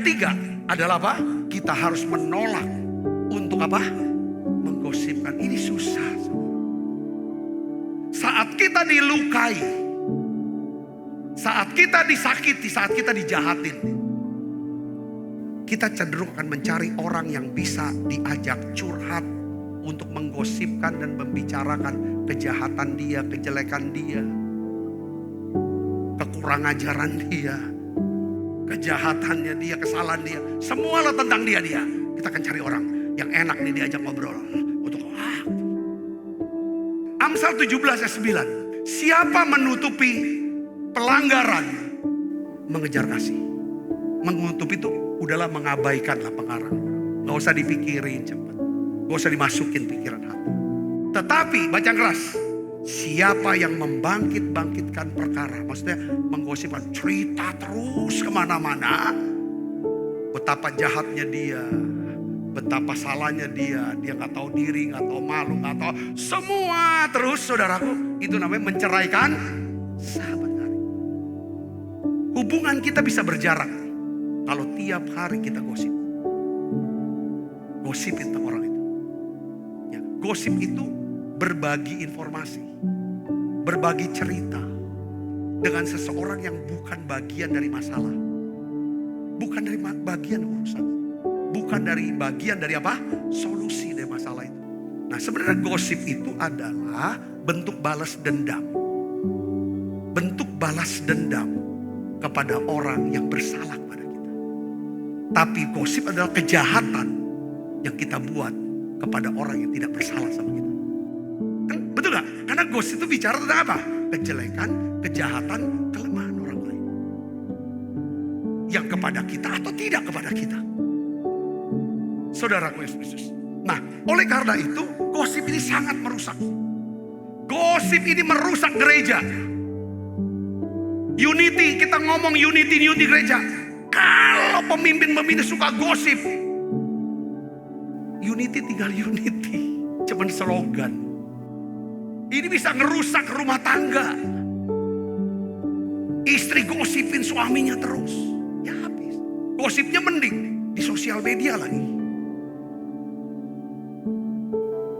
ketiga adalah apa? Kita harus menolak untuk apa? Menggosipkan. Ini susah. Saat kita dilukai, saat kita disakiti, saat kita dijahatin, kita cenderung akan mencari orang yang bisa diajak curhat untuk menggosipkan dan membicarakan kejahatan dia, kejelekan dia, kekurang ajaran dia, kejahatannya dia, kesalahan dia. Semualah tentang dia. Kita akan cari orang yang enak nih diajak ngobrol. Untuk Amsal 17 ayat 9. Siapa menutupi pelanggaran, mengejar kasih. Menutupi itu udahlah, mengabaikanlah pengarang. Gak usah dipikirin cepat. Gak usah dimasukin pikiran hati. Tetapi baca keras, siapa yang membangkit-bangkitkan perkara, maksudnya menggosipkan, cerita terus kemana-mana, betapa jahatnya dia, betapa salahnya dia gak tahu diri, gak tahu malu, gak tahu semua terus, saudaraku, itu namanya menceraikan sahabat karib. Hubungan kita bisa berjarak kalau tiap hari kita gosip. Gosipin tentang orang itu. Ya, gosip itu berbagi informasi, berbagi cerita dengan seseorang yang bukan bagian dari masalah, bukan dari bagian urusan, bukan dari bagian dari apa? Solusi dari masalah itu. Nah, sebenarnya gosip itu adalah bentuk balas dendam. Bentuk balas dendam kepada orang yang bersalah pada kita. Tapi gosip adalah kejahatan yang kita buat kepada orang yang tidak bersalah sama kita. Kan, betul gak? Karena gosip itu bicara tentang apa? Kejelekan, kejahatan, kelemahan orang lain. Yang kepada kita atau tidak kepada kita. Saudaraku Yesus Kristus. Nah, oleh karena itu gosip ini sangat merusak. Gosip ini merusak gereja. Unity, kita ngomong unity gereja. Kalau pemimpin-pemimpin suka gosip, unity tinggal unity, cuman slogan. Ini bisa ngerusak rumah tangga. Istri gosipin suaminya terus, ya habis. Gosipnya mending di sosial media lagi.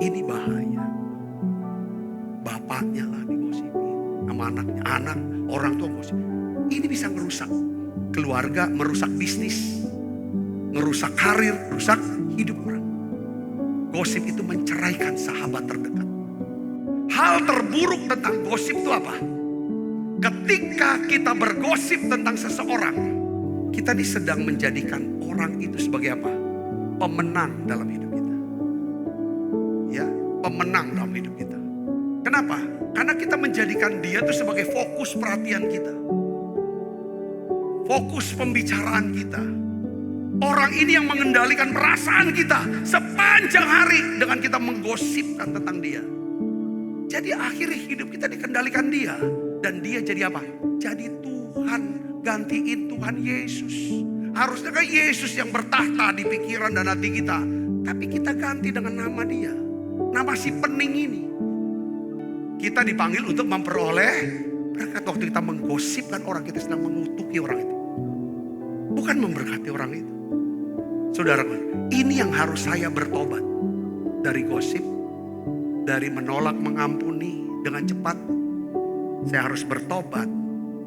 Ini bahaya. Bapaknya lah digosipin, sama anaknya, anak, orang tua gosip. Ini bisa ngerusak keluarga, merusak bisnis, ngerusak karir, merusak hidup orang. Gosip itu menceraikan sahabat terdekat. Hal terburuk tentang gosip itu apa? Ketika kita bergosip tentang seseorang, kita sedang menjadikan orang itu sebagai apa? Pemenang dalam hidup kita. Ya, pemenang dalam hidup kita. Kenapa? Karena kita menjadikan dia itu sebagai fokus perhatian kita. Fokus pembicaraan kita. Orang ini yang mengendalikan perasaan kita sepanjang hari dengan kita menggosipkan tentang dia. Jadi akhirnya hidup kita dikendalikan dia. Dan dia jadi apa? Jadi Tuhan. Gantiin Tuhan Yesus. Harusnya kan Yesus yang bertahta di pikiran dan hati kita. Tapi kita ganti dengan nama dia. Nama si pening ini. Kita dipanggil untuk memperoleh berkat. Waktu kita menggosipkan orang, kita sedang mengutuki orang itu. Bukan memberkati orang itu. Saudara, ini yang harus saya bertobat. Dari gosip, dari menolak mengampuni dengan cepat. Saya harus bertobat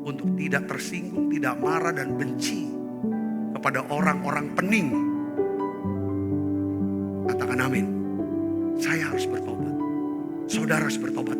untuk tidak tersinggung, tidak marah dan benci kepada orang-orang pening. Katakan amin. Saya harus bertobat. Saudara harus bertobat.